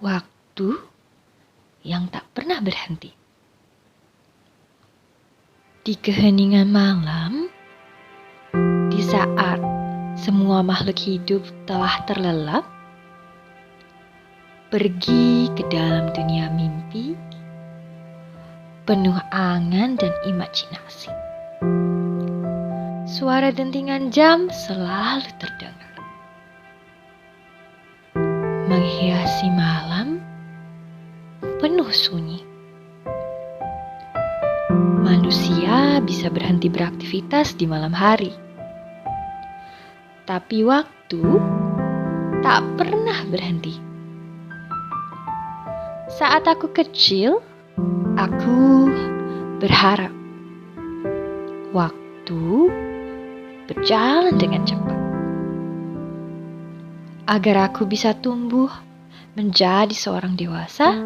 Waktu yang tak pernah berhenti. Di keheningan malam, di saat semua makhluk hidup telah terlelap, pergi ke dalam dunia mimpi, penuh angan dan imajinasi. Suara dentingan jam selalu terdengar, menghiasi malam penuh sunyi. Manusia bisa berhenti beraktivitas di malam hari, tapi waktu tak pernah berhenti. Saat aku kecil, aku berharap waktu berjalan dengan cepat, agar aku bisa tumbuh menjadi seorang dewasa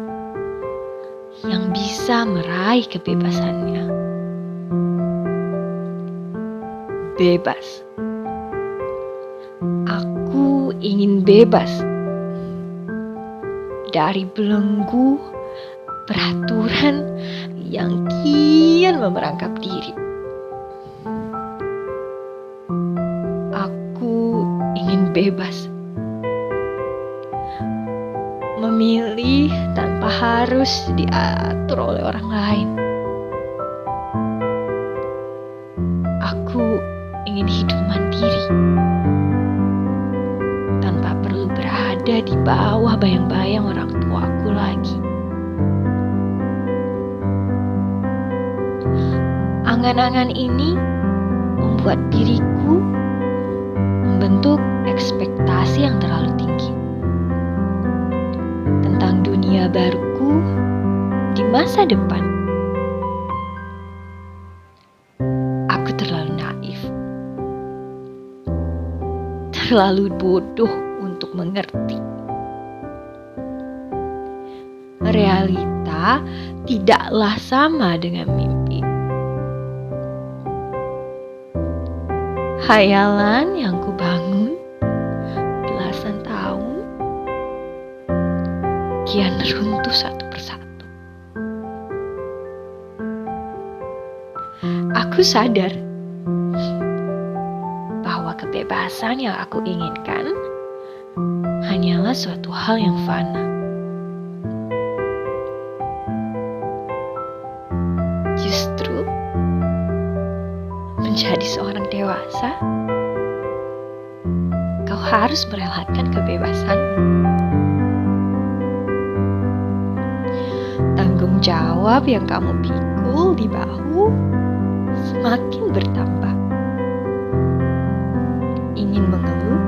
yang bisa meraih kebebasannya. Bebas. Aku ingin bebas dari belenggu peraturan yang kian memerangkap diri. Aku ingin bebas memilih tanpa harus diatur oleh orang lain. Aku ingin hidup mandiri tanpa perlu berada di bawah bayang-bayang orang tuaku lagi. Angan-angan ini membuat diriku membentuk ekspektasi yang terlalu tinggi tentang dunia baruku di masa depan. Aku terlalu naif, terlalu bodoh untuk mengerti. Realita tidaklah sama dengan mimpi. Hayalan yang kubangun belasan tahun kian runtuh satu persatu. Aku sadar bahwa kebebasan yang aku inginkan hanyalah suatu hal yang fana. Justru menjadi seorang dewasa, kau harus merelakan kebebasanmu. Tanggung jawab yang kamu pikul di bahu semakin bertambah. Ingin mengeluh,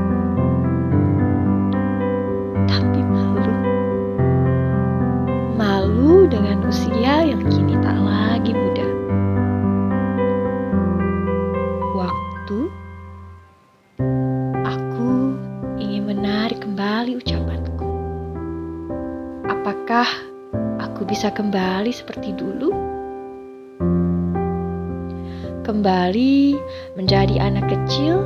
tapi malu. Malu dengan usia yang kini tak lagi muda. Waktu, aku ingin menarik kembali ucapanku. Apakah aku bisa kembali seperti dulu? Kembali menjadi anak kecil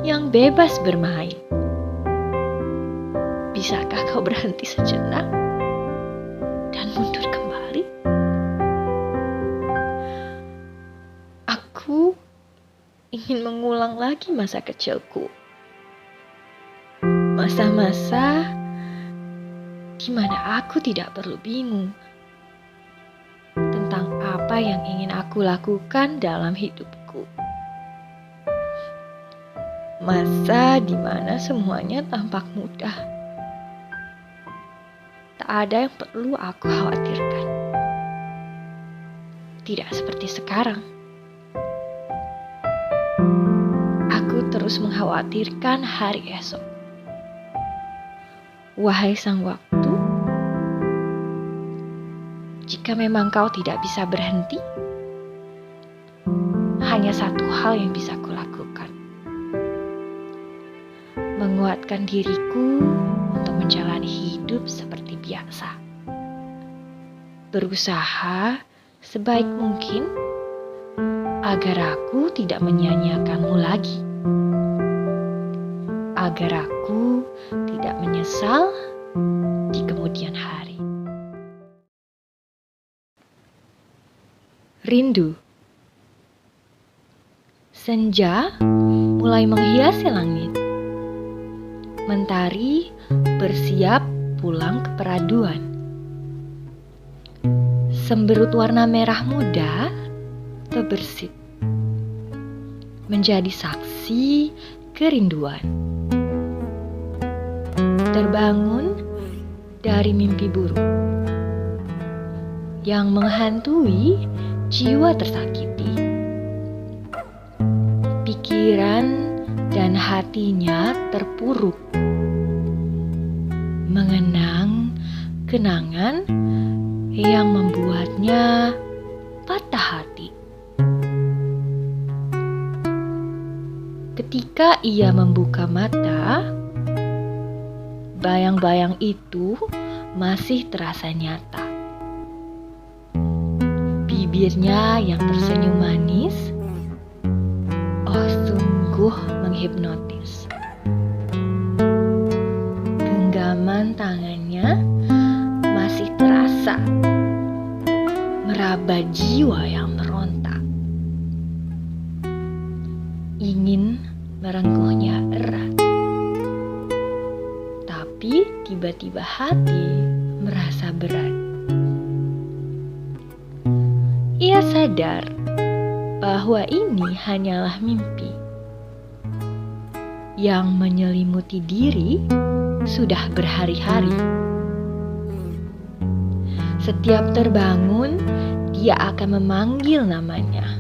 yang bebas bermain. Bisakah kau berhenti sejenak dan mundur kembali? Aku ingin mengulang lagi masa kecilku. Masa-masa di mana aku tidak perlu bingung tentang apa yang ingin aku lakukan dalam hidupku. Masa di mana semuanya tampak mudah. Tak ada yang perlu aku khawatirkan. Tidak seperti sekarang. Aku terus mengkhawatirkan hari esok. Wahai sang waktu, jika memang kau tidak bisa berhenti, hanya satu hal yang bisa kulakukan. Menguatkan diriku untuk menjalani hidup seperti biasa. Berusaha sebaik mungkin agar aku tidak menyia-nyiakanmu lagi. Agar aku tidak menyesal di kemudian kemudian hari. Rindu. Senja mulai menghiasi langit. Mentari bersiap pulang ke peraduan. Semberut warna merah muda terbersit, menjadi saksi kerinduan. Terbangun dari mimpi buruk yang menghantui jiwa tersakiti. Pikiran dan hatinya terpuruk, mengenang kenangan yang membuatnya patah hati. Ketika ia membuka mata, bayang-bayang itu masih terasa nyata. Bibirnya yang tersenyum manis, oh sungguh menghipnotis. Genggaman tangannya masih terasa, meraba jiwa yang meronta. Ingin merengkuhnya erat, tapi tiba-tiba hati merasa berat. Ia sadar bahwa ini hanyalah mimpi yang menyelimuti diri sudah berhari-hari. Setiap terbangun, dia akan memanggil namanya,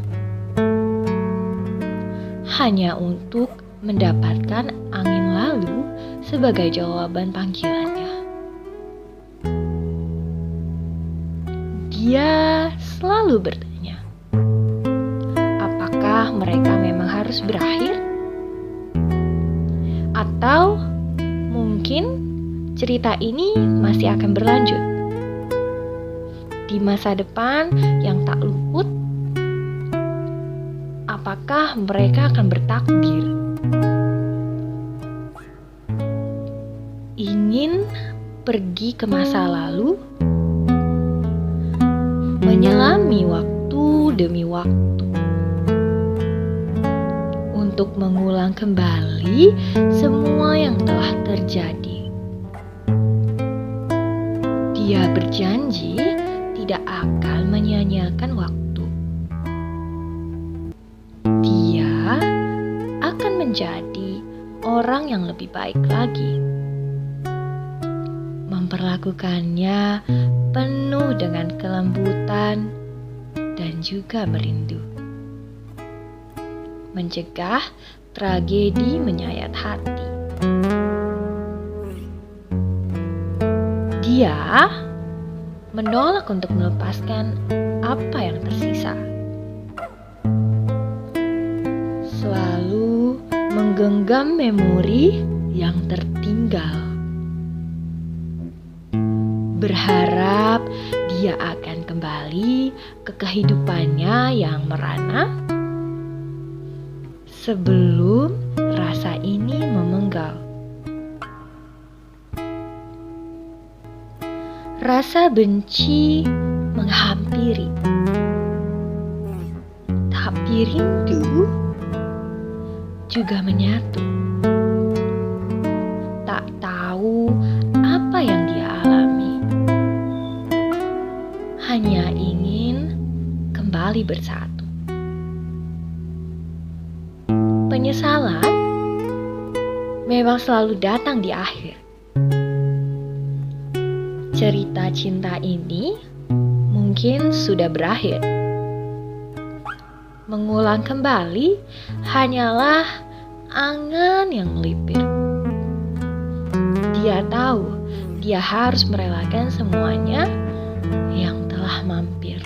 hanya untuk mendapatkan angin lalu sebagai jawaban panggilannya. Dia selalu bertanya, apakah mereka memang harus berakhir? Atau mungkin cerita ini masih akan berlanjut di masa depan yang tak luput? Apakah mereka akan bertakdir? Ingin pergi ke masa lalu, menyelami waktu demi waktu, untuk mengulang kembali semua yang telah terjadi. Dia berjanji tidak akan menyia-nyiakan waktu. Dia akan menjadi orang yang lebih baik lagi, memperlakukannya penuh dengan kelembutan dan juga merindu, mencegah tragedi menyayat hati. Dia menolak untuk melepaskan apa yang tersisa, selalu menggenggam memori yang tertinggal, berharap dia akan kembali ke kehidupannya yang merana sebelum rasa ini memenggal. Rasa benci menghampiri, tapi rindu juga menyatu. Tak tahu apa yang dia alami, hanya ingin kembali bersatu. Penyesalan memang selalu datang di akhir. Cerita cinta ini mungkin sudah berakhir. Mengulang kembali hanyalah angan yang melipir. Dia tahu dia harus merelakan semuanya yang telah mampir.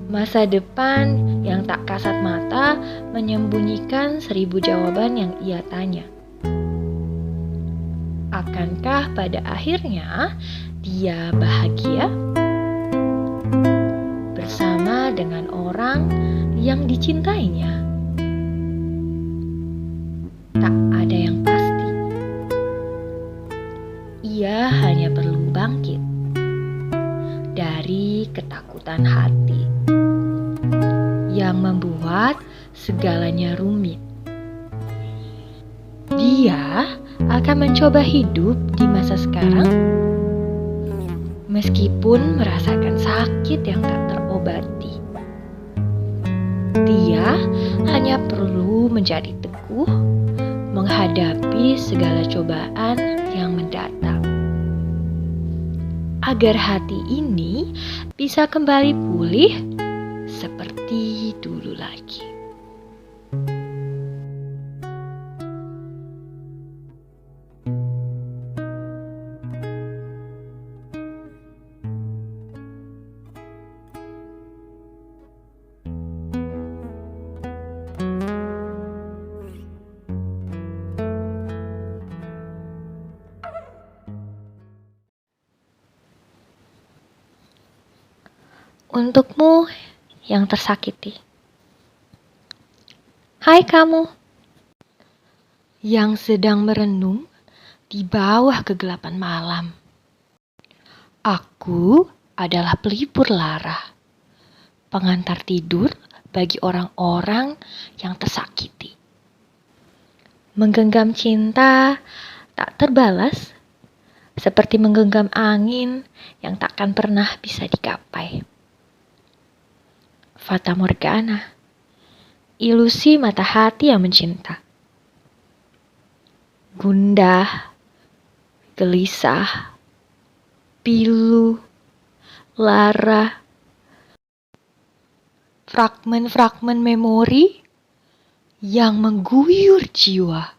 Masa depan yang tak kasat mata menyembunyikan 1000 jawaban yang ia tanya. Akankah pada akhirnya dia bahagia bersama dengan orang yang dicintainya? Tak ada yang pasti. ketakutan hati yang membuat segalanya rumit. Dia akan mencoba hidup di masa sekarang meskipun merasakan sakit yang tak terobati. Dia hanya perlu menjadi teguh menghadapi segala cobaan yang mendatang, agar hati ini bisa kembali pulih seperti dulu lagi. Untukmu yang tersakiti. Hai kamu yang sedang merenung di bawah kegelapan malam. Aku adalah pelipur lara, pengantar tidur bagi orang-orang yang tersakiti. Menggenggam cinta tak terbalas, seperti menggenggam angin yang takkan pernah bisa digapai. Fata Morgana, ilusi mata hati yang mencinta. Gundah, gelisah, pilu, lara, fragmen-fragmen memori yang mengguyur jiwa.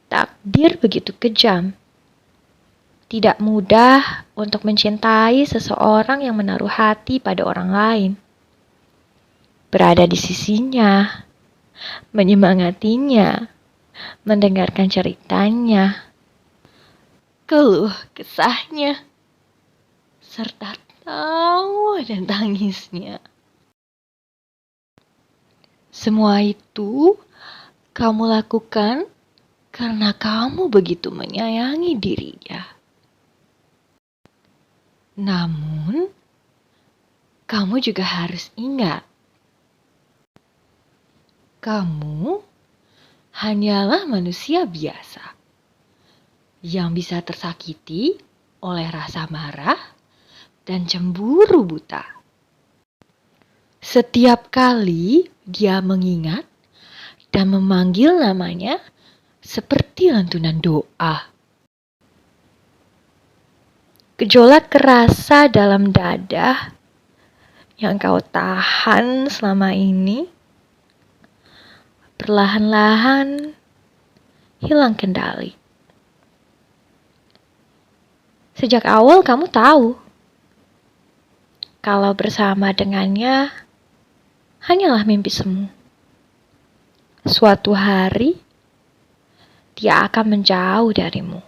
Takdir begitu kejam. Tidak mudah untuk mencintai seseorang yang menaruh hati pada orang lain. Berada di sisinya, menyemangatinya, mendengarkan ceritanya, keluh kesahnya, serta tawa dan tangisnya. Semua itu kamu lakukan karena kamu begitu menyayangi dirinya. Namun, kamu juga harus ingat, kamu hanyalah manusia biasa yang bisa tersakiti oleh rasa marah dan cemburu buta. Setiap kali dia mengingat dan memanggil namanya seperti lantunan doa. Gejolak kerasa dalam dada yang kau tahan selama ini perlahan-lahan hilang kendali. Sejak awal kamu tahu kalau bersama dengannya hanyalah mimpi semu. Suatu hari dia akan menjauh darimu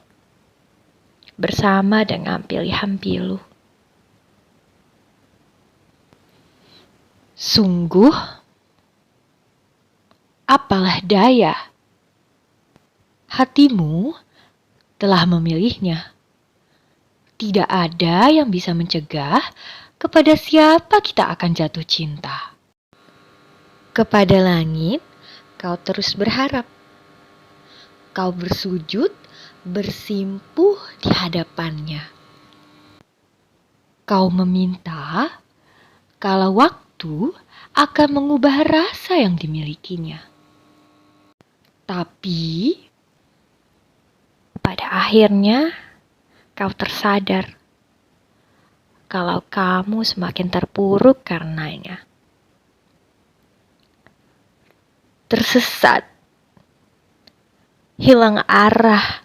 bersama dengan pilihan pilu. Sungguh, apalah daya, hatimu telah memilihnya. Tidak ada yang bisa mencegah kepada siapa kita akan jatuh cinta. Kepada langit, kau terus berharap. Kau bersujud, bersimpuh di hadapannya. Kau meminta kalau waktu akan mengubah rasa yang dimilikinya. Tapi pada akhirnya kau tersadar kalau kamu semakin terpuruk karenanya. Tersesat, hilang arah,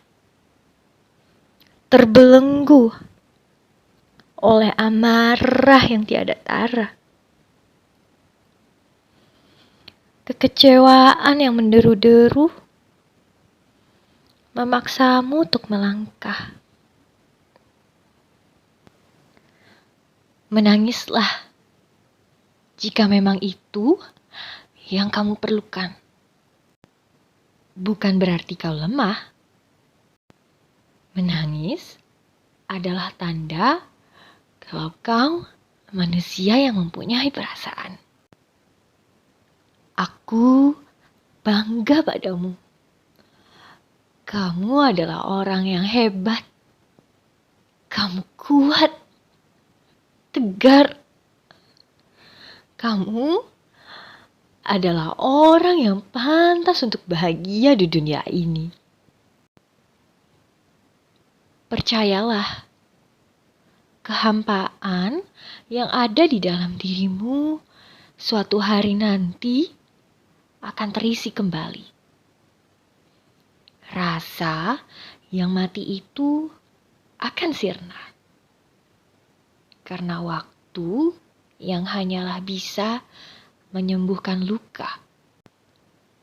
terbelenggu oleh amarah yang tiada tara. Kekecewaan yang menderu-deru memaksamu untuk melangkah. Menangislah jika memang itu yang kamu perlukan. Bukan berarti kau lemah. Menangis adalah tanda kalau kau manusia yang mempunyai perasaan. Aku bangga padamu. Kamu adalah orang yang hebat. Kamu kuat, tegar. Kamu adalah orang yang pantas untuk bahagia di dunia ini. Percayalah, kehampaan yang ada di dalam dirimu suatu hari nanti akan terisi kembali. Rasa yang mati itu akan sirna. Karena waktu yang hanyalah bisa menyembuhkan luka.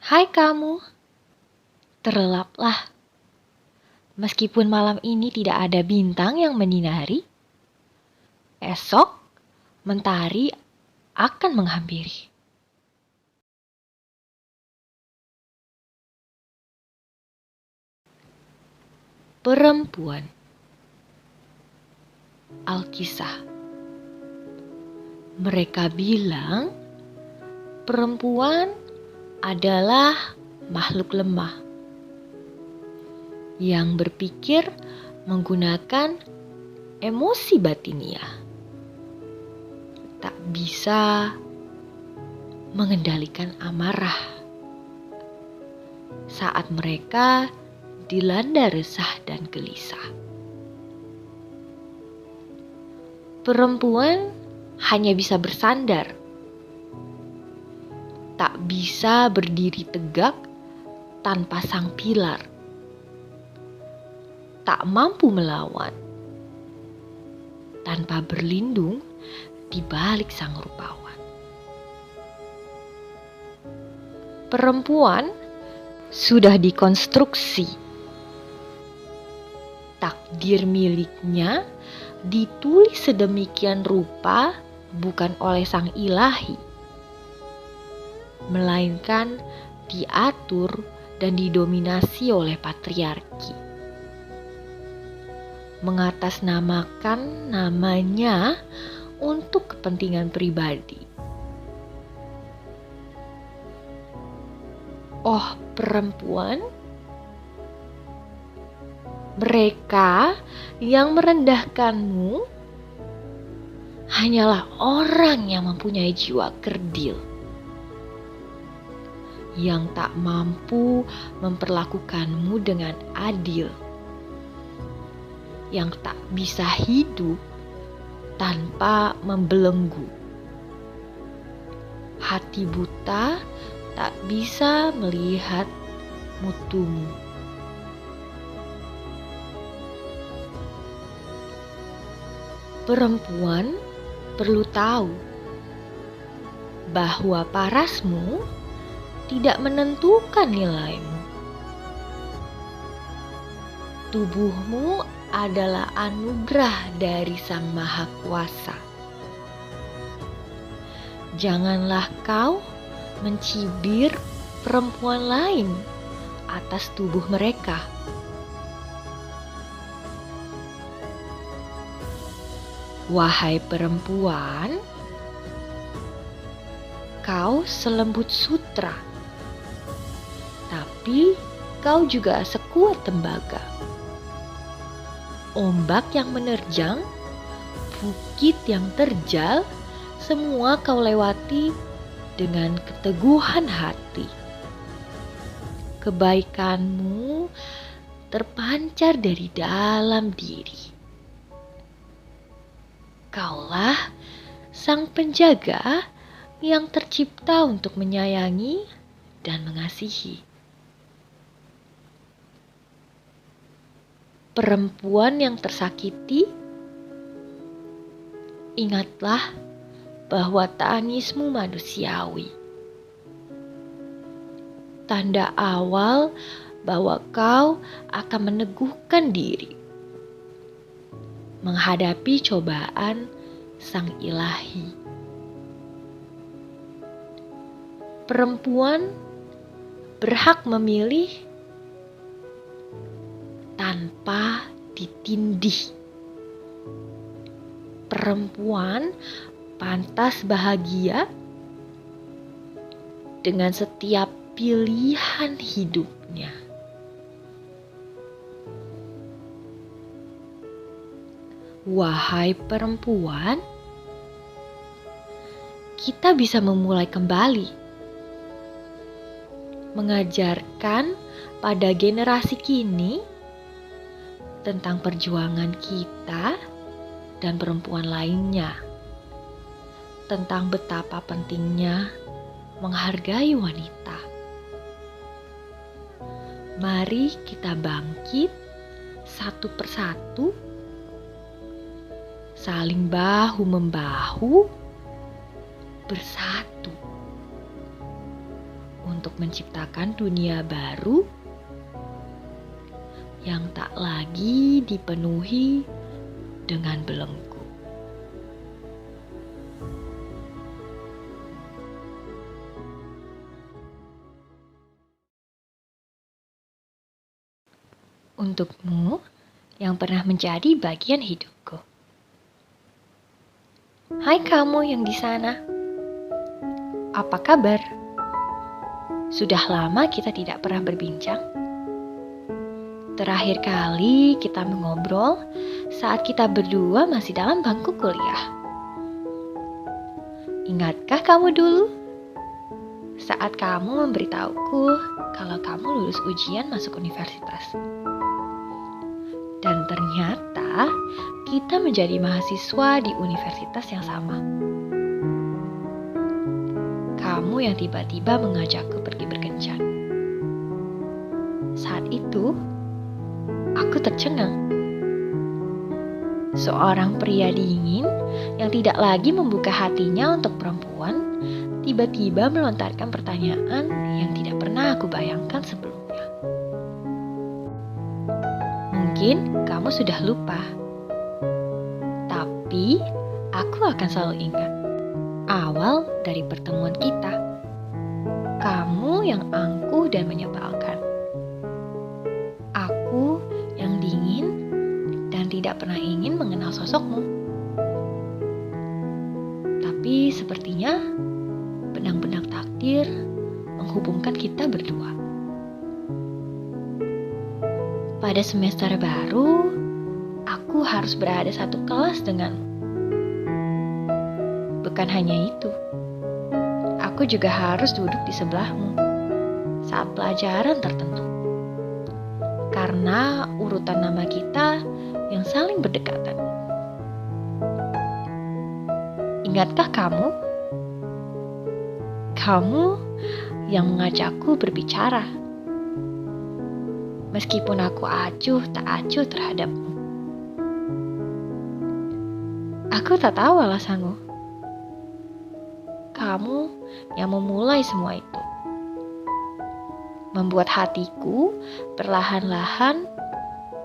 Hai kamu, terlelaplah. Meskipun malam ini tidak ada bintang yang menyinari, esok mentari akan menghampiri. Perempuan. Alkisah. Mereka bilang perempuan adalah makhluk lemah yang berpikir menggunakan emosi batiniah. Tak bisa mengendalikan amarah saat mereka dilanda resah dan gelisah. Perempuan hanya bisa bersandar, tak bisa berdiri tegak tanpa sang pilar. Tak mampu melawan tanpa berlindung di balik sang rupawan. Perempuan sudah dikonstruksi. Takdir miliknya ditulis sedemikian rupa bukan oleh sang ilahi, melainkan diatur dan didominasi oleh patriarki. Mengatasnamakan namanya untuk kepentingan pribadi. Oh, perempuan, mereka yang merendahkanmu hanyalah orang yang mempunyai jiwa kerdil, yang tak mampu memperlakukanmu dengan adil, yang tak bisa hidup tanpa membelenggu. Hati buta tak bisa melihat mutumu. Perempuan perlu tahu bahwa parasmu tidak menentukan nilaimu. Tubuhmu adalah anugerah dari Sang Maha Kuasa. Janganlah kau mencibir perempuan lain atas tubuh mereka. Wahai perempuan, kau selembut sutra, tapi kau juga sekuat tembaga. Ombak yang menerjang, bukit yang terjal, semua kau lewati dengan keteguhan hati. Kebaikanmu terpancar dari dalam diri. Kaulah sang penjaga yang tercipta untuk menyayangi dan mengasihi. Perempuan yang tersakiti, ingatlah bahwa tangismu manusiawi. Tanda awal bahwa kau akan meneguhkan diri menghadapi cobaan Sang Ilahi. Perempuan berhak memilih tanpa ditindih. perempuan pantas bahagia dengan setiap pilihan hidupnya. Wahai perempuan, kita bisa memulai kembali, mengajarkan pada generasi kini tentang perjuangan kita dan perempuan lainnya, tentang betapa pentingnya menghargai wanita. Mari kita bangkit satu persatu, saling bahu-membahu, bersatu untuk menciptakan dunia baru yang tak lagi dipenuhi dengan belenggu. Untukmu yang pernah menjadi bagian hidupku. Hai kamu yang di sana. Apa kabar? Sudah lama kita tidak pernah berbincang. Terakhir kali kita mengobrol saat kita berdua masih dalam bangku kuliah. Ingatkah kamu dulu? Saat kamu memberitahuku kalau kamu lulus ujian masuk universitas. Dan ternyata kita menjadi mahasiswa di universitas yang sama. Kamu yang tiba-tiba mengajakku pergi berkencan. Saat itu, aku tercengang. Seorang pria dingin yang tidak lagi membuka hatinya untuk perempuan, tiba-tiba melontarkan pertanyaan yang tidak pernah aku bayangkan sebelumnya. Mungkin kamu sudah lupa, tapi aku akan selalu ingat awal dari pertemuan kita. Kamu yang angkuh dan menyebalkan. Aku yang dingin dan tidak pernah ingin mengenal sosokmu. Tapi sepertinya benang-benang takdir menghubungkan kita berdua. Pada semester baru, aku harus berada satu kelas denganmu. Bukan hanya itu, aku juga harus duduk di sebelahmu saat pelajaran tertentu. Karena urutan nama kita yang saling berdekatan. Ingatkah kamu? Kamu yang mengajakku berbicara. Meskipun aku acuh tak acuh terhadapmu. Aku tak tahu alasanmu. Kamu yang memulai semua itu. Membuat hatiku perlahan-lahan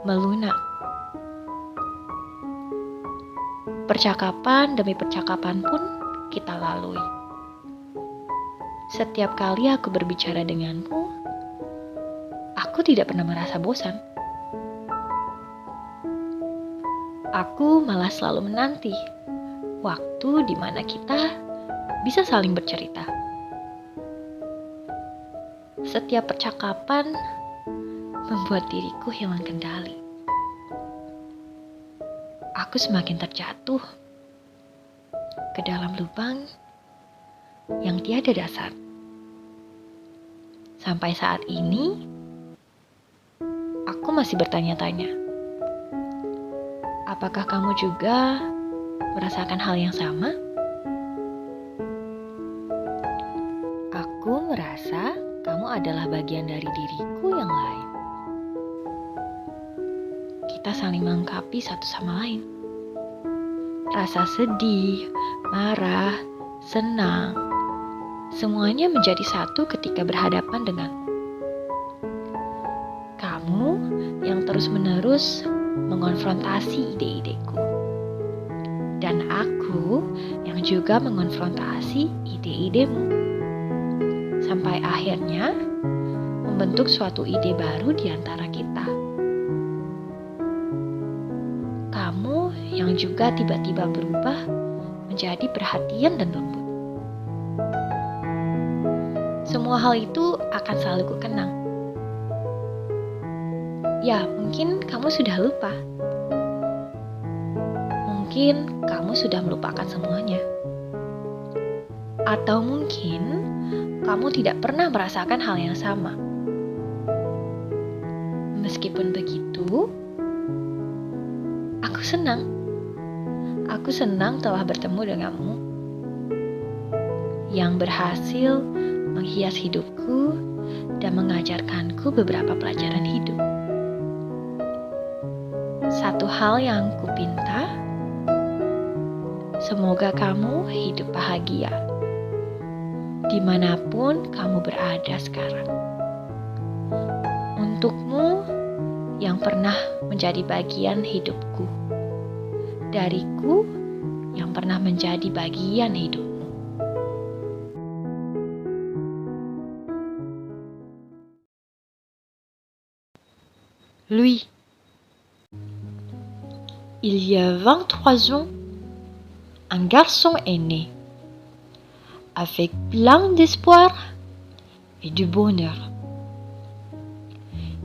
melunak. Percakapan demi percakapan pun kita lalui. Setiap kali aku berbicara denganmu, aku tidak pernah merasa bosan. Aku malah selalu menanti waktu di mana kita bisa saling bercerita. Setiap percakapan membuat diriku hilang kendali. Aku semakin terjatuh ke dalam lubang yang tiada dasar. Sampai saat ini, aku masih bertanya-tanya. Apakah kamu juga merasakan hal yang sama? Aku merasa kamu adalah bagian dari diriku yang lain. Kita saling melengkapi satu sama lain. Rasa sedih, marah, senang, semuanya menjadi satu ketika berhadapan denganmu. Kamu yang terus-menerus mengonfrontasi ide-ideku. Dan aku yang juga mengonfrontasi ide-idemu. Sampai akhirnya membentuk suatu ide baru di antara kita. Kamu yang juga tiba-tiba berubah menjadi perhatian dan lembut. Semua hal itu akan selalu kukenang. Ya, mungkin kamu sudah lupa. Mungkin kamu sudah melupakan semuanya. Atau mungkin kamu tidak pernah merasakan hal yang sama. Meskipun begitu, aku senang. Aku senang telah bertemu denganmu yang berhasil menghias hidupku dan mengajarkanku beberapa pelajaran hidup. Satu hal yang kupinta, semoga kamu hidup bahagia dimanapun kamu berada sekarang. Untukmu yang pernah menjadi bagian hidupku, dariku yang pernah menjadi bagian hidupmu. Louis. Il y a 23 ans, un garçon est né, avec plein d'espoir et de bonheur.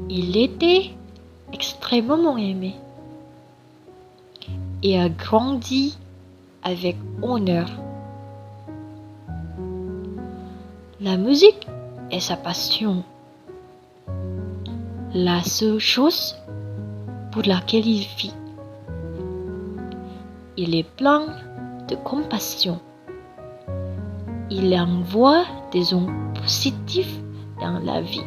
Il était extrêmement aimé et a grandi avec honneur. La musique est sa passion, la seule chose pour laquelle il vit. Il est plein de compassion. Il envoie des ondes positives dans la vie.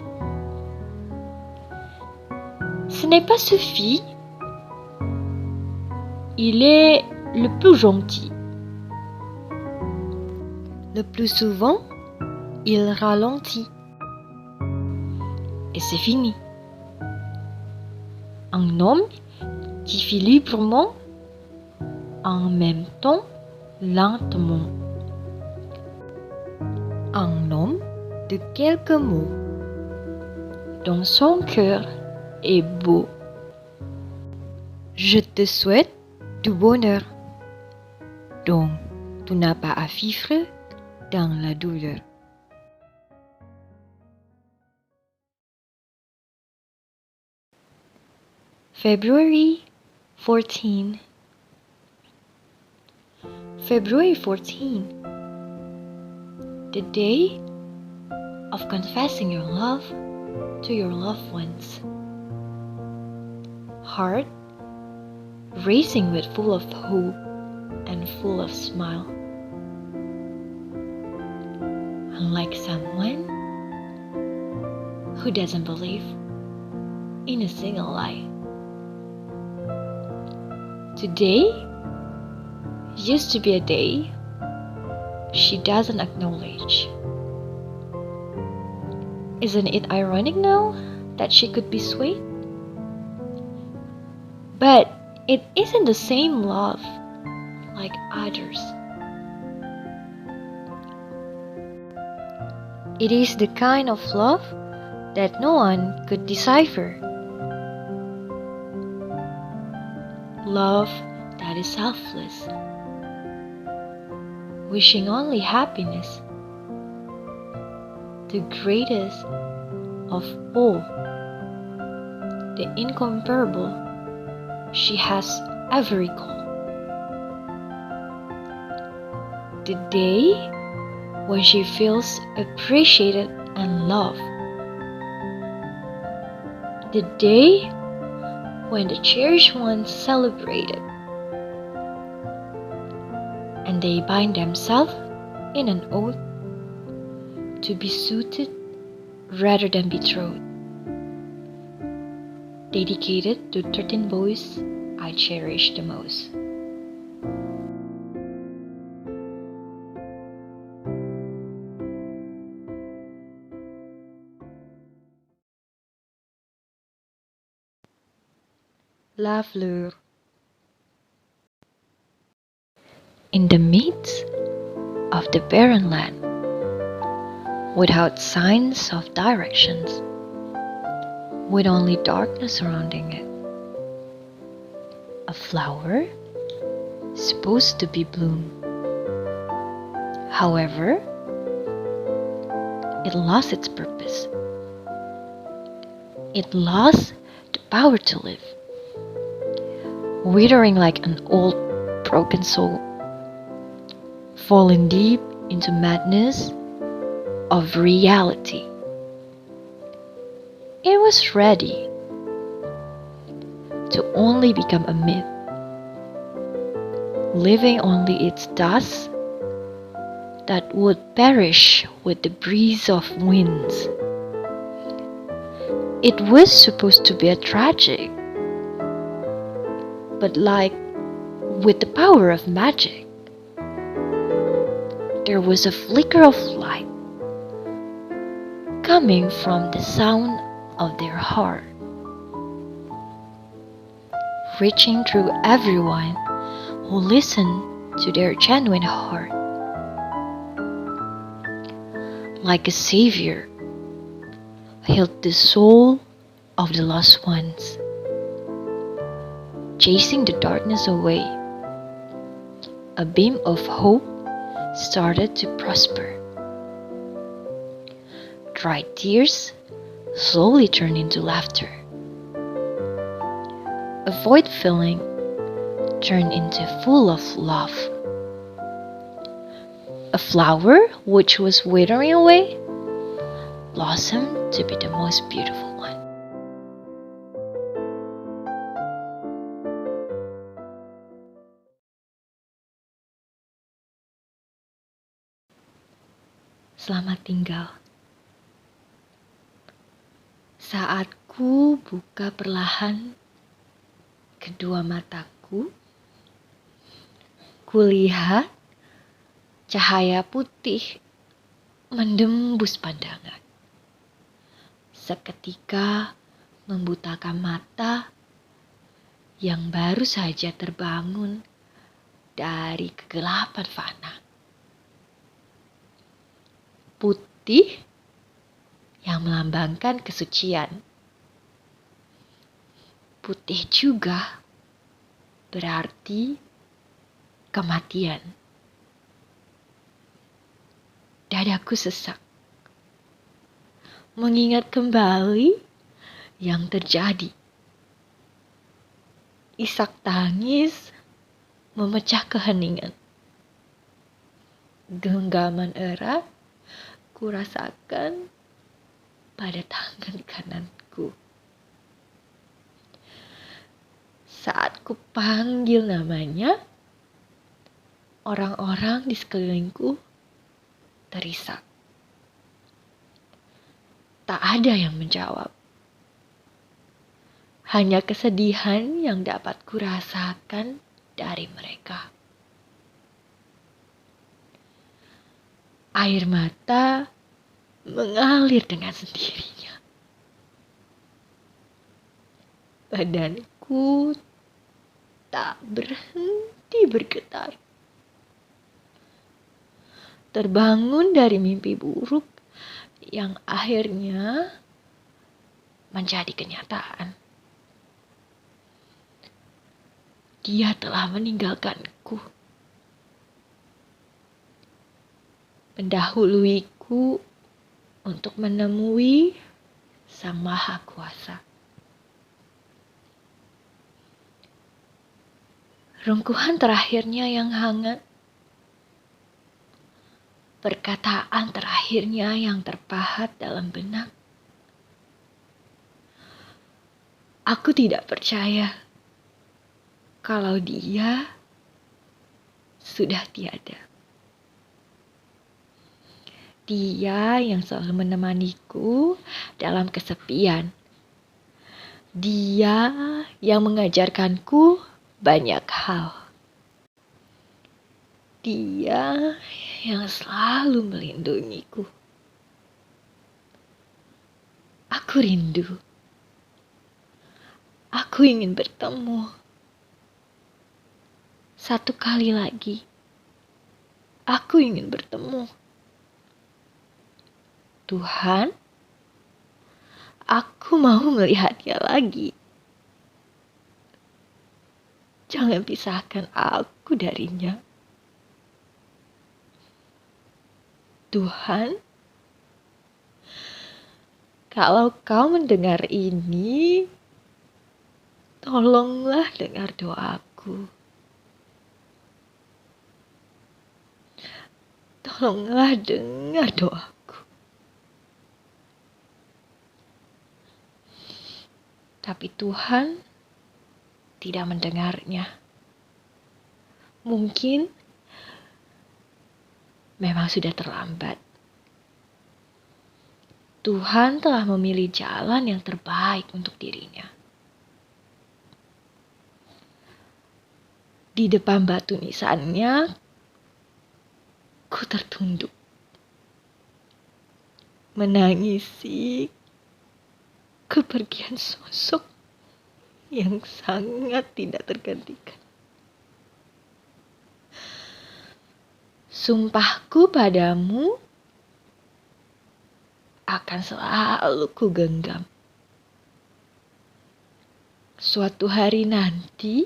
Ce n'est pas suffit. Il est le plus gentil. Le plus souvent, il ralentit. Et c'est fini. Un homme qui vit librement, en même temps lentement. Un homme de quelques mots, dont son cœur est beau. Je te souhaite du bonheur, donc tu n'as pas à vivre dans la douleur. February 14. February 14, the day of confessing your love to your loved ones. Heart racing with full of hope and full of smile. Unlike someone who doesn't believe in a single lie. Today used to be a day she doesn't acknowledge. Isn't it ironic now that she could be sweet? But it isn't the same love like others. It is the kind of love that no one could decipher. Love that is selfless, wishing only happiness, the greatest of all, the incomparable she has ever recalled. The day when she feels appreciated and loved. The day when the cherished ones celebrated. And they bind themselves in an oath to be suited rather than betrothed. Dedicated to 13 boys I cherish the most. La Fleur. In the midst of the barren land, without signs of directions, with only darkness surrounding it, a flower supposed to be bloom. However, it lost its purpose. It lost the power to live, withering like an old broken soul, falling deep into madness of reality. It was ready to only become a myth, leaving only its dust that would perish with the breeze of winds. It was supposed to be a tragic, but like with the power of magic, there was a flicker of light coming from the sound of their heart, reaching through everyone who listened to their genuine heart. Like a savior, healed the soul of the lost ones, chasing the darkness away. A beam of hope started to prosper. Dry tears slowly turned into laughter. A void feeling turned into full of love. A flower which was withering away blossomed to be the most beautiful one. Selamat tinggal. Saat ku buka perlahan kedua mataku, kulihat cahaya putih mendembus pandangan. Seketika membutakan mata yang baru saja terbangun dari kegelapan fana. Putih yang melambangkan kesucian. Putih juga berarti kematian. Dadaku sesak, mengingat kembali yang terjadi. Isak tangis memecah keheningan. Genggaman erat kurasakan pada tangan kananku. Saat kupanggil namanya, orang-orang di sekelilingku terisak. Tak ada yang menjawab. Hanya kesedihan yang dapat kurasakan dari mereka. Air mata mengalir dengan sendirinya. Badanku tak berhenti bergetar. Terbangun dari mimpi buruk yang akhirnya menjadi kenyataan. Dia telah meninggalkanku, mendahuluiku untuk menemui Sang Maha Kuasa. Rungkuhan terakhirnya yang hangat, perkataan terakhirnya yang terpahat dalam benak. Aku tidak percaya kalau dia sudah tiada. Dia yang selalu menemaniku dalam kesepian. Dia yang mengajarkanku banyak hal. Dia yang selalu melindungiku. Aku rindu. Aku ingin bertemu. Satu kali lagi. Aku ingin bertemu. Tuhan, aku mau melihatnya lagi. Jangan pisahkan aku darinya. Tuhan, kalau kau mendengar ini, tolonglah dengar doaku. Tolonglah dengar doaku. Tapi Tuhan tidak mendengarnya. Mungkin memang sudah terlambat. Tuhan telah memilih jalan yang terbaik untuk dirinya. Di depan batu nisannya, ku tertunduk, menangisi kepergian sosok yang sangat tidak tergantikan. Sumpahku padamu akan selalu ku genggam. Suatu hari nanti,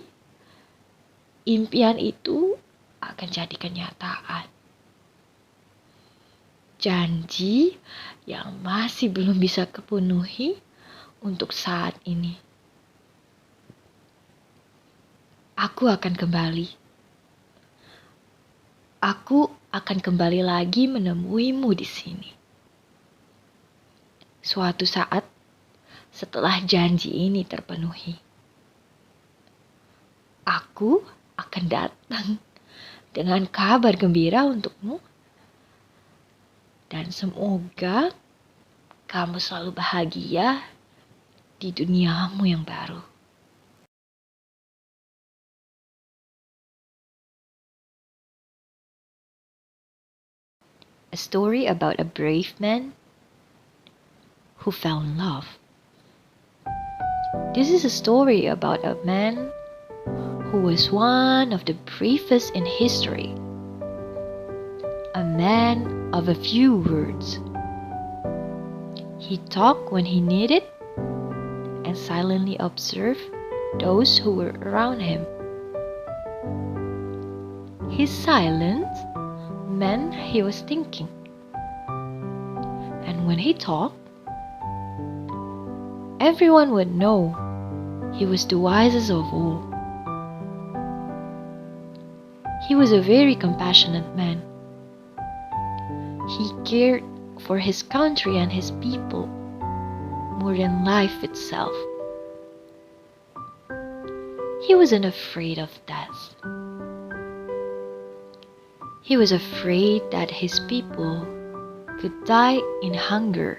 impian itu akan jadi kenyataan. Janji yang masih belum bisa kupenuhi untuk saat ini. Aku akan kembali. Aku akan kembali lagi menemuimu di sini. Suatu saat setelah janji ini terpenuhi, aku akan datang dengan kabar gembira untukmu. Dan semoga kamu selalu bahagia di duniamu yang baru. A story about a brave man who fell in love. This is a story about a man who was one of the bravest in history. A man of a few words. He talked when he needed and silently observed those who were around him. His silence meant he was thinking. And when he talked, everyone would know he was the wisest of all. He was a very compassionate man. He cared for his country and his people more than life itself. He wasn't afraid of death. He was afraid that his people could die in hunger.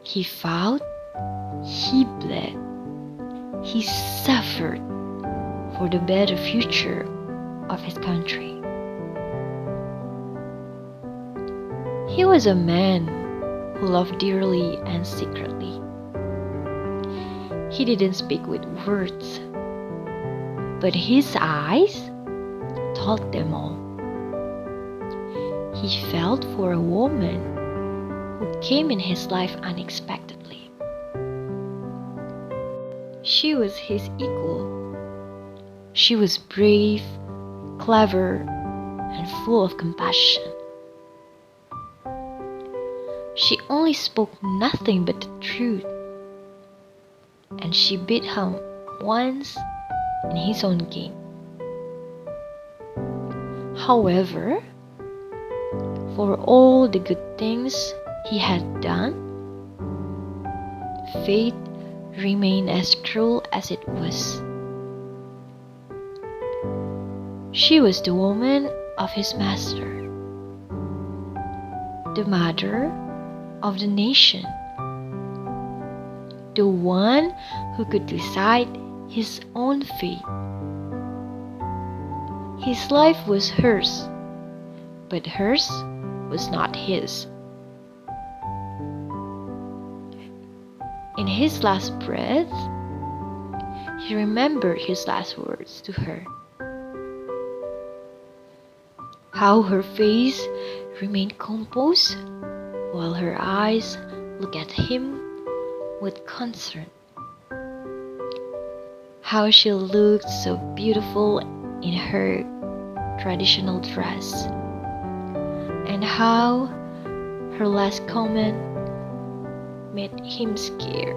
He fought, he bled, he suffered for the better future of his country. He was a man who loved dearly and secretly. He didn't speak with words, but his eyes told them all. He felt for a woman who came in his life unexpectedly. She was his equal. She was brave, clever, and full of compassion. She only spoke nothing but the truth, and she beat him once in his own game. However, for all the good things he had done, fate remained as cruel as it was. She was the woman of his master, the mother of the nation, the one who could decide his own fate. His life was hers, but hers was not his. In his last breath, he remembered his last words to her. How her face remained composed while her eyes looked at him with concern. how she looked so beautiful in her traditional dress, and how her last comment made him scared.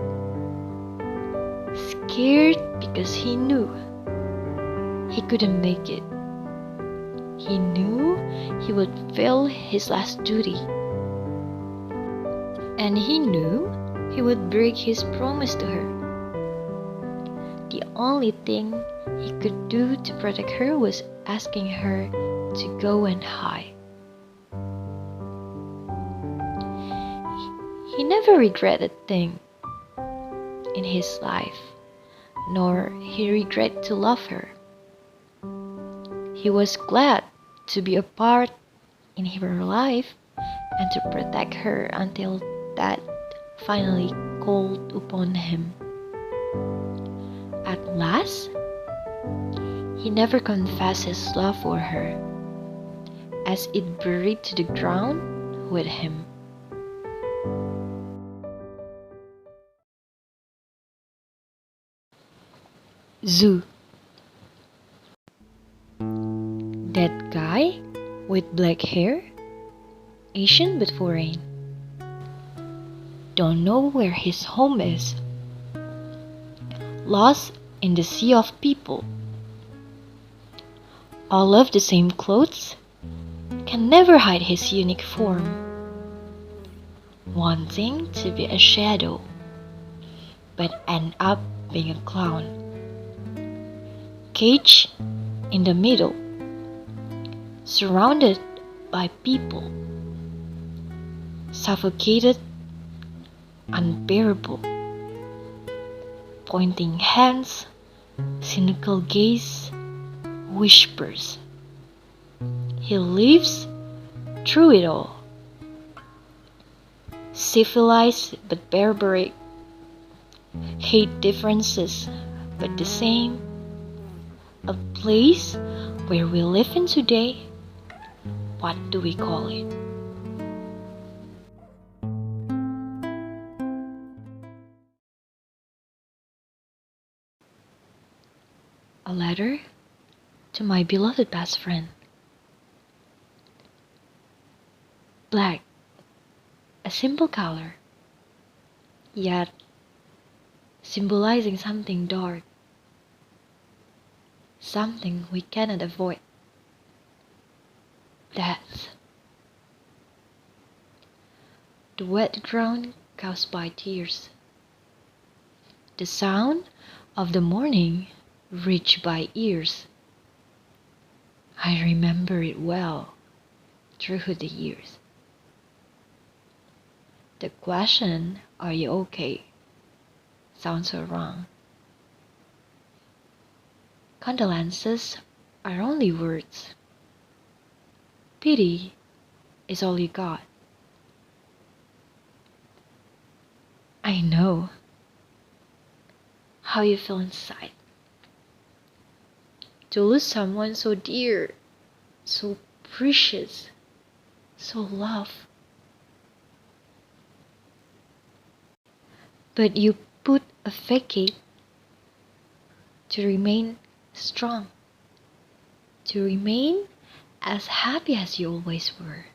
Scared because he knew he couldn't make it. He knew he would fail his last duty. And he knew he would break his promise to her. The only thing he could do to protect her was asking her to go and hide. He never regretted a thing in his life, nor he regret to love her. He was glad to be a part in her life and to protect her until that finally called upon him. At last, he never confessed his love for her, as it buried to the ground with him. Zoo. That guy with black hair, Asian but foreign. Don't know where his home is. Lost in the sea of people. All of the same clothes, can never hide his unique form. Wanting to be a shadow, but end up being a clown. Caged in the middle, surrounded by people, suffocated, unbearable, pointing hands, cynical gaze, whispers. He lives through it all. Civilized but barbaric, hate differences but the same. A place where we live in today. What do we call it? A letter to my beloved best friend. Black, a simple color, yet symbolizing something dark, something we cannot avoid. Death. The wet ground caused by tears. The sound of the morning reached by ears. I remember it well through the years. The question, "Are you okay?" sounds so wrong. Condolences are only words. Pity is all you got. I know how you feel inside. To lose someone so dear, so precious, so loved. But you put a facade to remain strong, to remain as happy as you always were.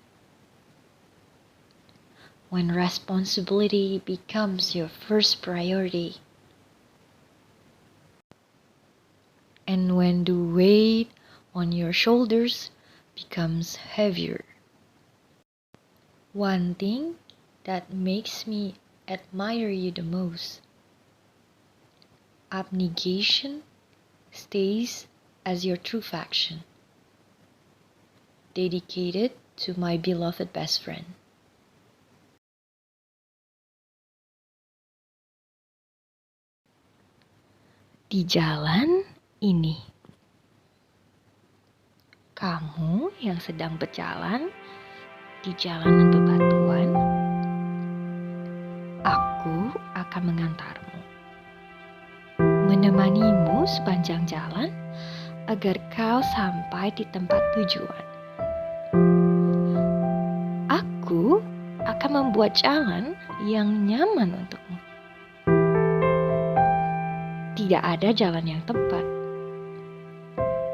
When responsibility becomes your first priority, and when the weight on your shoulders becomes heavier. One thing that makes me admire you the most: abnegation stays as your true faction, dedicated to my beloved best friend. Di jalan ini, kamu yang sedang berjalan di jalanan bebatuan, aku akan mengantarmu, menemanimu sepanjang jalan agar kau sampai di tempat tujuan. Aku akan membuat jalan yang nyaman untukmu. tidak ada jalan yang tepat,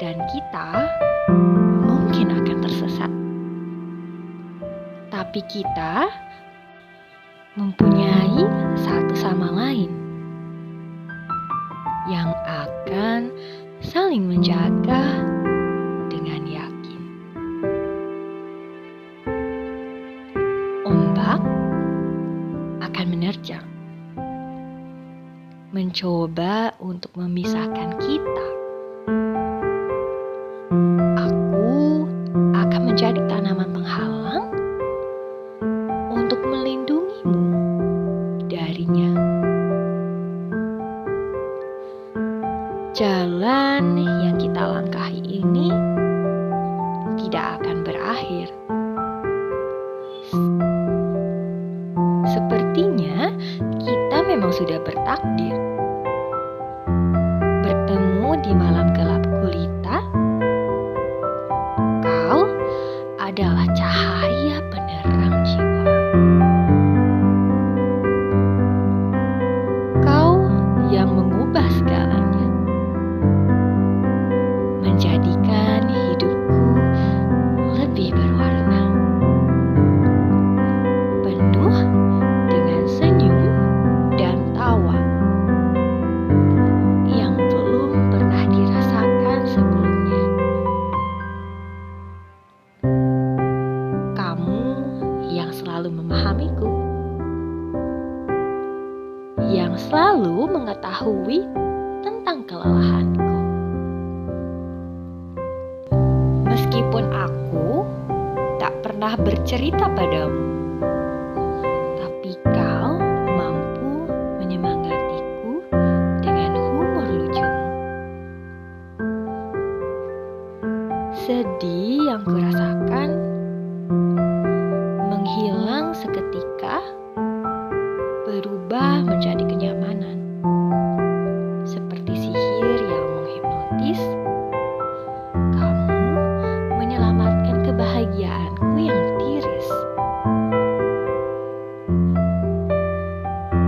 dan kita mungkin akan tersesat. Tapi kita mempunyai satu sama lain yang akan saling menjaga dengan yakin. Ombak akan menerjang, mencoba untuk memisahkan kita. Aku akan menjadi tanaman penghalang untuk melindungimu darinya. Jalan yang kita langkahi ini tidak akan berakhir. Sepertinya kita memang sudah bertakdir bertemu di malam gelap gulita. Kau adalah cahaya penerang jiwa. Kau yang mengubah segalanya, menjadikan hidupku lebih berwarna, penuh dengan senyum dan tawa yang belum pernah dirasakan sebelumnya. Kamu yang selalu memahamiku, yang selalu mengetahui tentang kelelahanku. Meskipun aku tak pernah bercerita padamu, tapi kau mampu menyemangatiku dengan humor lucumu. Sedih yang kurasakan menghilang seketika, berubah menjadi kenyamanan, seperti sihir yang menghipnotis. Kamu menyelamatkan kebahagiaanku yang tiris.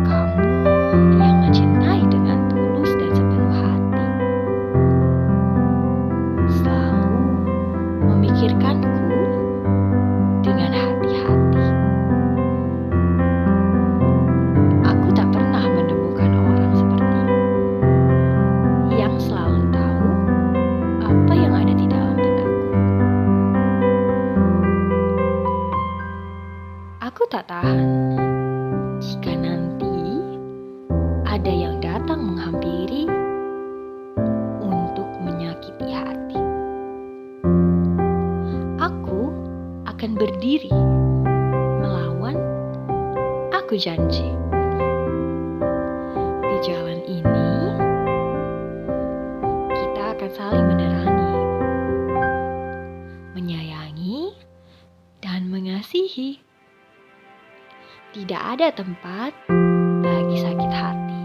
Kamu yang mencintai dengan tulus dan sepenuh hati, selalu memikirkanku dengan hati-hati. Aku tak pernah menemukan orang sepertimu yang selalu tahu apa yang ada di dalam benakku. Aku tak tahan jika nanti ada yang datang menghampiri untuk menyakiti hati. Aku akan berdiri melawan. Aku janji. Di jalan ini kita akan saling menerangi, menyayangi, dan mengasihi. Tidak ada tempat bagi sakit hati.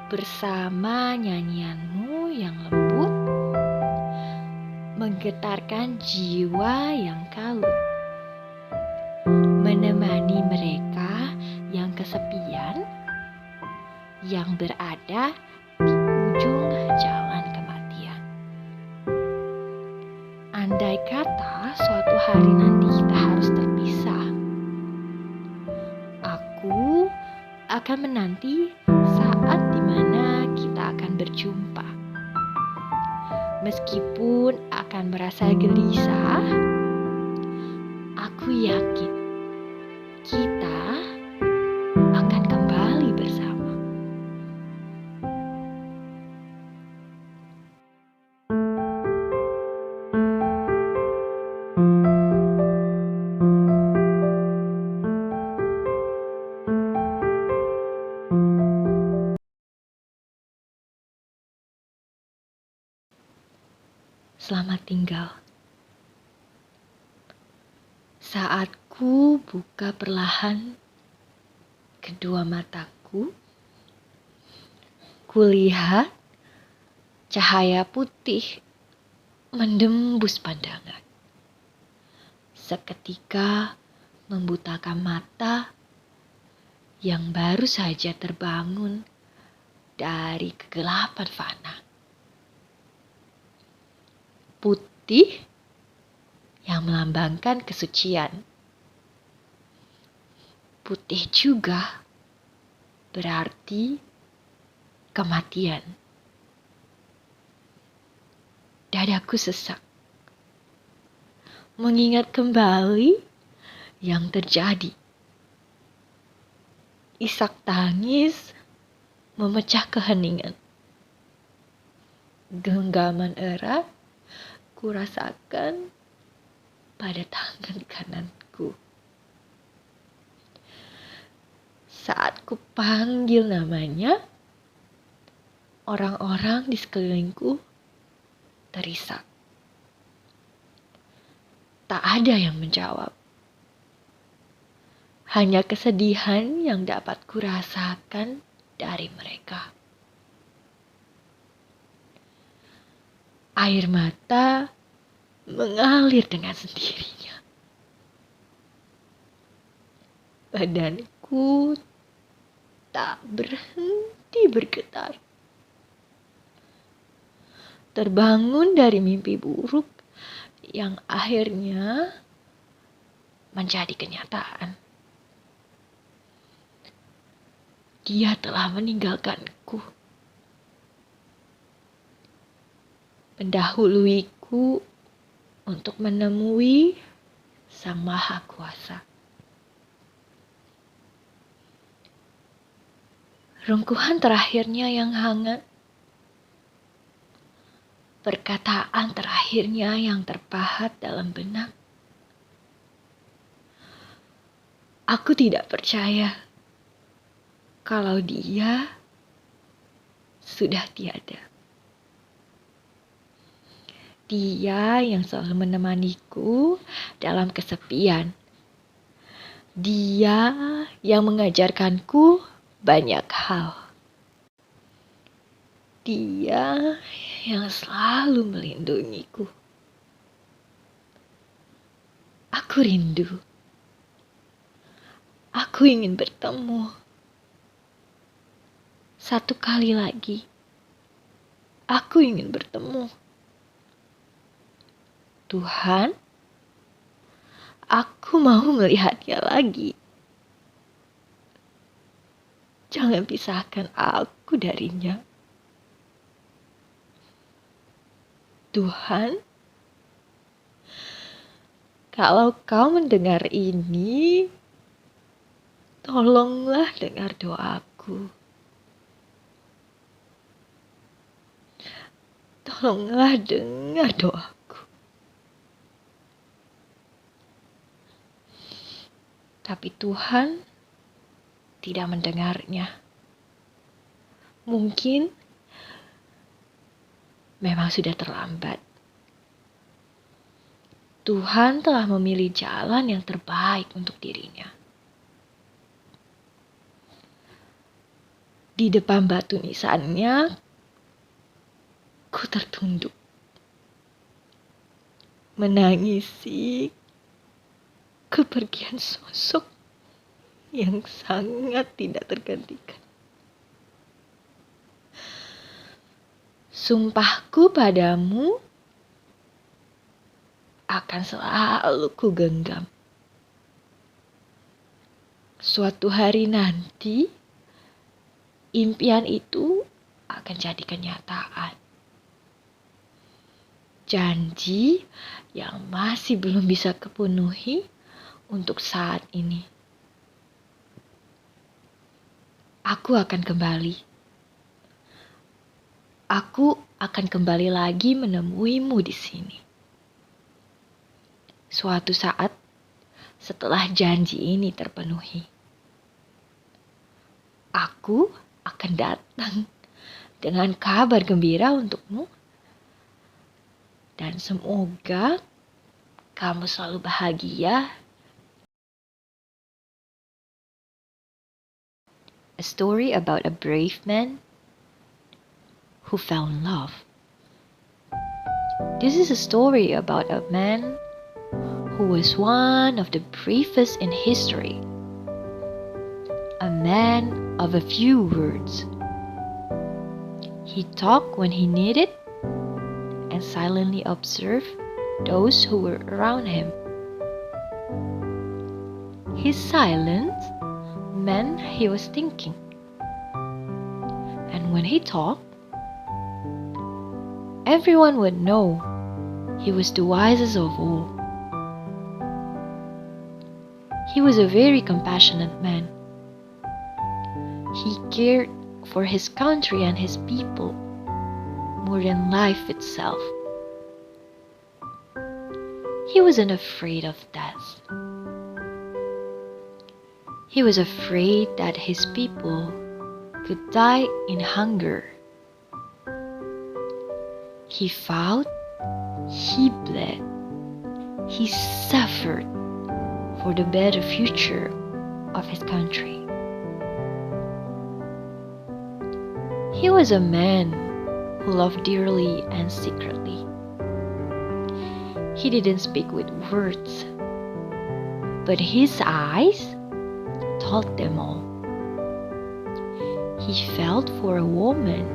Bersama nyanyianmu yang lembut, menggetarkan jiwa yang kalut, menemani mereka yang kesepian, yang berada di ujung jalan kematian. Andai kata suatu hari nanti kita harus terpisah, aku akan menanti saat dimana kita akan berjumpa. Meskipun akan merasa gelisah, aku yakin kita akan kembali bersama. Selamat tinggal. Saat ku buka perlahan kedua mataku, kulihat cahaya putih mendembus pandangan. Seketika membutakan mata yang baru saja terbangun dari kegelapan fana. Putih yang melambangkan kesucian. Putih juga berarti kematian. Dadaku sesak mengingat kembali yang terjadi. Isak tangis memecah keheningan. Genggaman erat kurasakan pada tangan kananku. Saat kupanggil namanya, orang-orang di sekelilingku terisak. Tak ada yang menjawab. Hanya kesedihan yang dapat kurasakan dari mereka. Air mata mengalir dengan sendirinya. Badanku tak berhenti bergetar. Terbangun dari mimpi buruk yang akhirnya menjadi kenyataan. Dia telah meninggalkanku. Mendahuluiku untuk menemui Sang Maha Kuasa. Rungkuhan terakhirnya yang hangat. Perkataan terakhirnya yang terpahat dalam benak. Aku tidak percaya kalau dia sudah tiada. Dia yang selalu menemaniku dalam kesepian. Dia yang mengajarkanku banyak hal. Dia yang selalu melindungiku. Aku rindu. Aku ingin bertemu. Satu kali lagi. Aku ingin bertemu. Tuhan, aku mau melihatnya lagi. Jangan pisahkan aku darinya. Tuhan, kalau kau mendengar ini, tolonglah dengar doaku. Tolonglah dengar doaku. Tapi Tuhan tidak mendengarnya. Mungkin memang sudah terlambat. Tuhan telah memilih jalan yang terbaik untuk dirinya. Di depan batu nisannya, ku tertunduk. Menangisi kepergian sosok yang sangat tidak tergantikan. Sumpahku padamu akan selalu ku genggam. Suatu hari nanti, impian itu akan jadi kenyataan. Janji yang masih belum bisa kupenuhi untuk saat ini. Aku akan kembali. Aku akan kembali lagi menemuimu di sini. Suatu saat setelah janji ini terpenuhi, aku akan datang dengan kabar gembira untukmu. Dan semoga kamu selalu bahagia. A story about a brave man who fell in love. This is a story about a man who was one of the bravest in history. A man of a few words, He talked when he needed and silently observed those who were around him. His silence meant he was thinking. And when he talked, everyone would know he was the wisest of all. He was a very compassionate man. He cared for his country and his people more than life itself. He wasn't afraid of death. He was afraid that his people could die in hunger. He fought, he bled, he suffered for the better future of his country. He was a man who loved dearly and secretly. He didn't speak with words, but his eyes told them all. He felt for a woman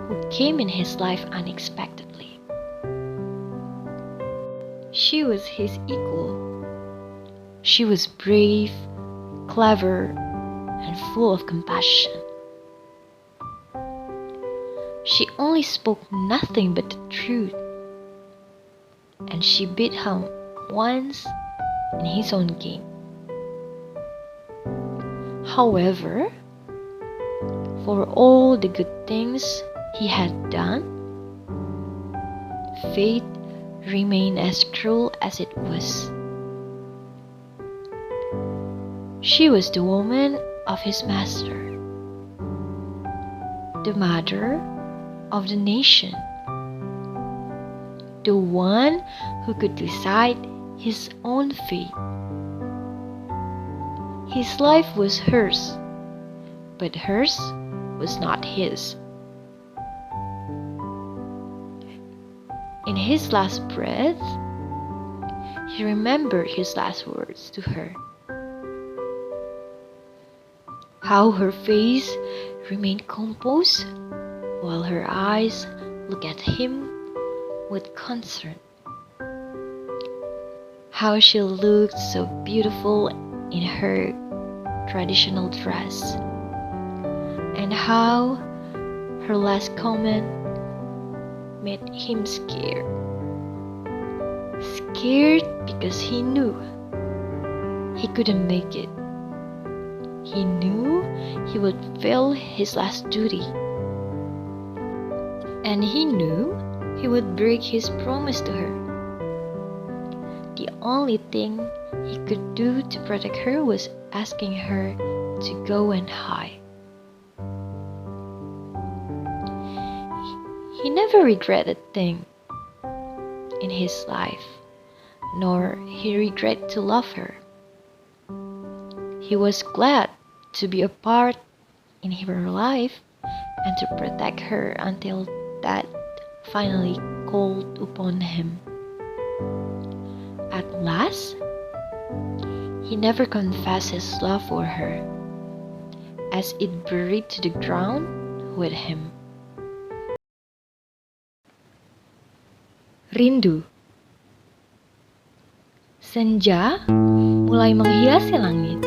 who came in his life unexpectedly. She was his equal. She was brave, clever, and full of compassion. She only spoke nothing but the truth, and she beat him once in his own game. However, for all the good things he had done, fate remained as cruel as it was. She was the woman of his master, the mother of the nation, the one who could decide his own fate. His life was hers, but hers was not his. In his last breath, he remembered his last words to her. How her face remained composed while her eyes looked at him with concern. How she looked so beautiful in her traditional dress, and how her last comment made him scared. Scared because he knew he couldn't make it. He knew he would fail his last duty. And he knew he would break his promise to her. The only thing he could do to protect her was asking her to go and hide. He never regretted a thing in his life, nor he regretted to love her. He was glad to be a part in her life and to protect her until death finally called upon him. At last, he never confessed his love for her, as it buried to the ground with him. Rindu. Senja mulai menghiasi langit.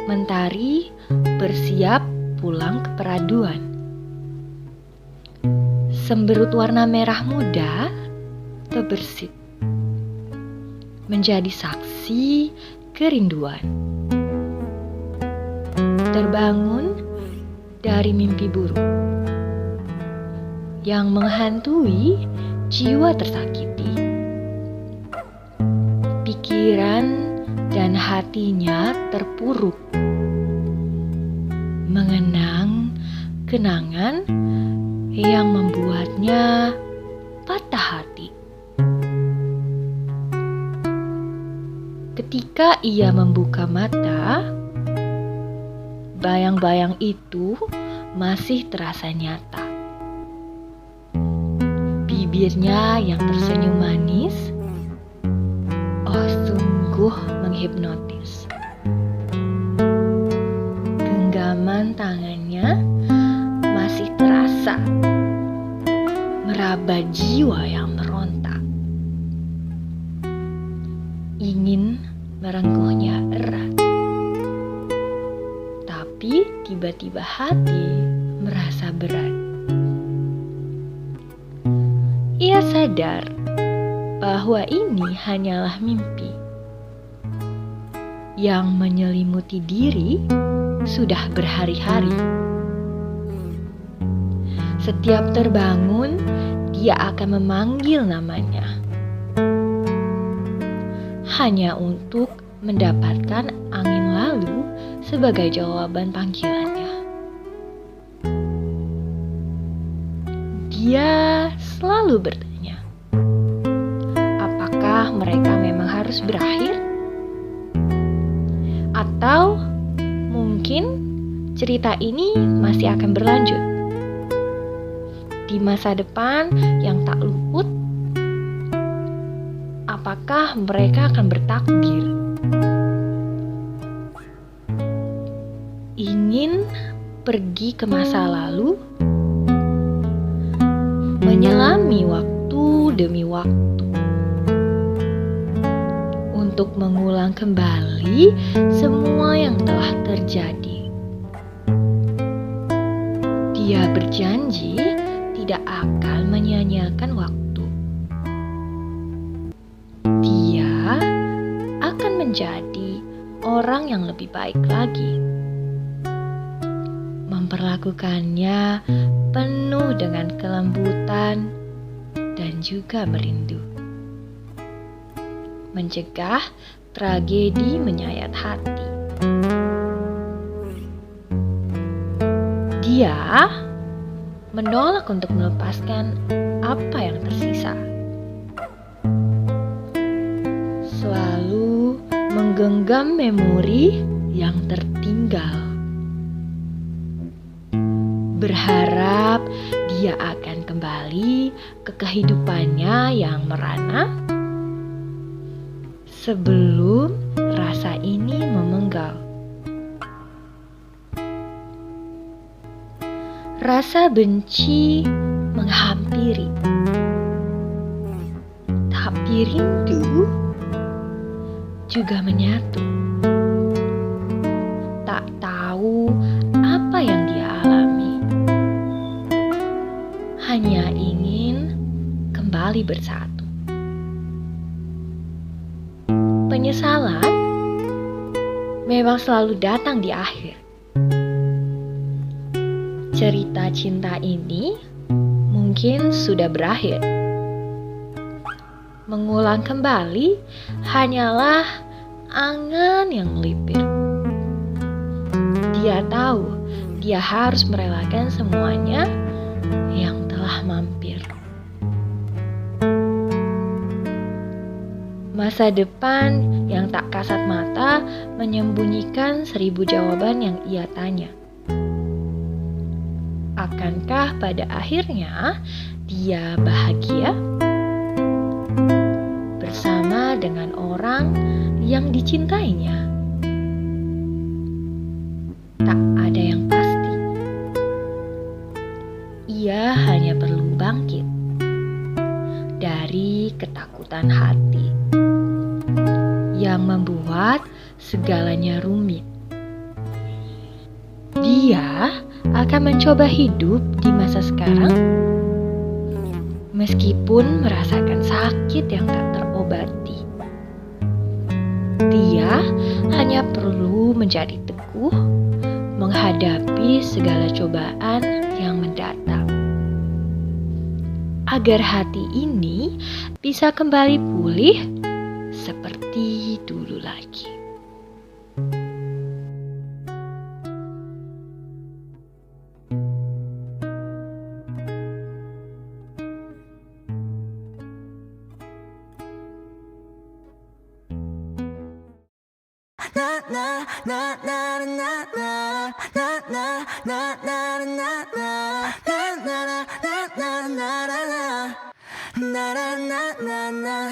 Mentari bersiap pulang ke peraduan. Semberut warna merah muda terbersit, menjadi saksi kerinduan. Terbangun dari mimpi buruk yang menghantui jiwa tersakiti. Pikiran dan hatinya terpuruk, mengenang kenangan yang membuatnya patah hati. Ketika ia membuka mata, bayang-bayang itu masih terasa nyata. Bibirnya yang tersenyum manis, oh sungguh menghipnotis. Genggaman tangannya masih terasa rasa, meraba jiwa yang meronta. Ingin merengkuhnya erat, tapi tiba-tiba hati merasa berat. Ia sadar bahwa ini hanyalah mimpi yang menyelimuti diri sudah berhari-hari. Setiap terbangun, dia akan memanggil namanya, hanya untuk mendapatkan angin lalu sebagai jawaban panggilannya. Dia selalu bertanya, apakah mereka memang harus berakhir? Atau mungkin cerita ini masih akan berlanjut di masa depan yang tak luput. Apakah mereka akan bertakdir? Ingin pergi ke masa lalu, menyelami waktu demi waktu, untuk mengulang kembali semua yang telah terjadi. Dia berjanji tidak akan menyia-nyiakan waktu. Dia akan menjadi orang yang lebih baik lagi, memperlakukannya penuh dengan kelembutan dan juga merindu, mencegah tragedi menyayat hati. Dia menolak untuk melepaskan apa yang tersisa, selalu menggenggam memori yang tertinggal, berharap dia akan kembali ke kehidupannya yang merana sebelum rasa ini memenggal. Rasa benci menghampiri, tapi rindu juga menyatu. Tak tahu apa yang dia alami, hanya ingin kembali bersatu. Penyesalan memang selalu datang di akhir. Cerita cinta ini mungkin sudah berakhir. Mengulang kembali hanyalah angan yang melipir. Dia tahu dia harus merelakan semuanya yang telah mampir. Masa depan yang tak kasat mata menyembunyikan 1000 jawaban yang ia tanya. Akankah pada akhirnya dia bahagia bersama dengan orang yang dicintainya? Tak ada yang pasti. Ia hanya perlu bangkit dari ketakutan hati yang membuat segalanya rumit. Dia akan mencoba hidup di masa sekarang, meskipun merasakan sakit yang tak terobati. Dia hanya perlu menjadi teguh menghadapi segala cobaan yang mendatang, agar hati ini bisa kembali pulih seperti dulu lagi. Na na na na na